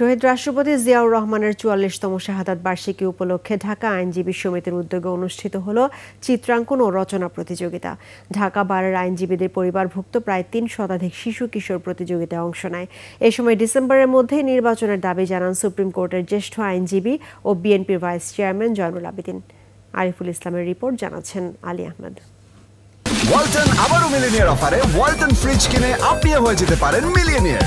শহীদ রাষ্ট্রপতি জিয়াউর রহমানের ৪৪তম শাহাদাত বার্ষিকী উপলক্ষে ঢাকা আইনজীবী সমিতির উদ্যোগে অনুষ্ঠিত হল চিত্রাঙ্কন ও রচনা প্রতিযোগিতা। ঢাকা বারের আইনজীবীদের পরিবারভুক্ত প্রায় ৩ শতাধিক শিশু কিশোর প্রতিযোগিতায় অংশ নেয়। এ সময় ডিসেম্বরের মধ্যেই নির্বাচনের দাবি জানান সুপ্রিম কোর্টের জ্যেষ্ঠ আইনজীবী ও বিএনপির ভাইস চেয়ারম্যান জয়নুল আবেদিন। আরিফুল ইসলামের রিপোর্ট, জানাচ্ছেন আলী আহমেদ। ওয়ালটন আবারও মিলিয়নিয়ার অফারে ওয়ালটন ফ্রিজ কিনে আপনিও হয়ে যেতে পারেন মিলিয়নিয়ার।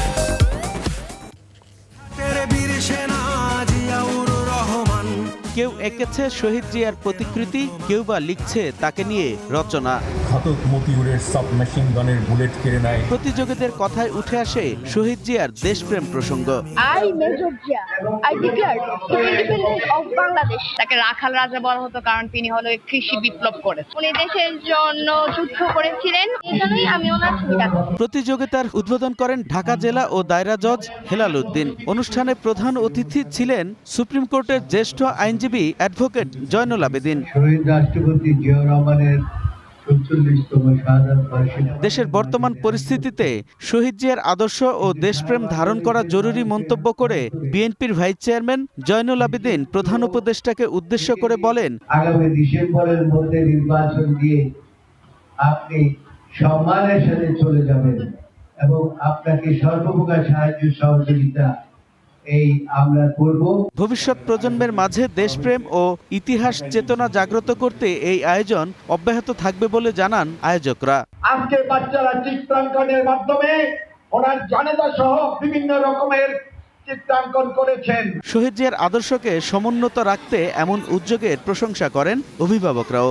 কেউ এঁকেছে শহীদ জিয়ার প্রতিকৃতি, কেউ বা লিখছে তাকে নিয়ে রচনা। ঘাতক মতিউরের সাবমেশিন গানের বুলেট কেড়ে নেয়। প্রতিযোগীদের কথায় উঠে আসে শহীদ জিয়ার দেশপ্রেম প্রসঙ্গ। তাকে রাখাল রাজা বলা হতো কারণ তিনি হলো কৃষি বিপ্লব করেছেন, উনি দেশের জন্য যুদ্ধ করেছিলেন, এজন্যই আমি ওনার ছবিটা। প্রতিযোগিতার উদ্বোধন করেন ঢাকা জেলা ও দায়রা জজ হেলাল উদ্দিন। অনুষ্ঠানে প্রধান অতিথি ছিলেন সুপ্রিম কোর্টের জ্যেষ্ঠ আইনজীবী অ্যাডভোকেট জয়নুল আবেদিন। শহীদ রাষ্ট্রপতি জিয়াউর রহমানের ৪৪তম শাহাদাত বার্ষিকী। দেশের বর্তমান পরিস্থিতিতে শহীদ জিয়ার আদর্শ ও দেশপ্রেম ধারণ করা জরুরি মন্তব্য করে বিএনপির ভাইস চেয়ারম্যান জয়নুল আবেদিন প্রধান উপদেষ্টাকে উদ্দেশ্য করে বলেন, আগামী ডিসেম্বরের মধ্যে নির্বাচন দিয়ে আপনি সম্মানের সাথে চলে যাবেন এবং আপনাকে সর্বপ্রকার সাহায্য সহযোগিতা আমরা করব। ভবিষ্যৎ প্রজন্মের মাঝে দেশপ্রেম ও ইতিহাস চেতনা জাগ্রত করতে এই আয়োজন অব্যাহত থাকবে বলে জানান আয়োজকরা। আজকে বাচ্চারা চিত্রাঙ্কনের মাধ্যমে ওনার জানাজা সহ বিভিন্ন রকমের চিত্রাঙ্কন করেছেন। শহীদ জিয়ার আদর্শকে সমুন্নত রাখতে এমন উদ্যোগের প্রশংসা করেন অভিভাবকরাও।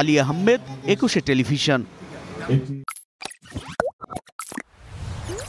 আলী আহমেদ, ২১ টেলিভিশন।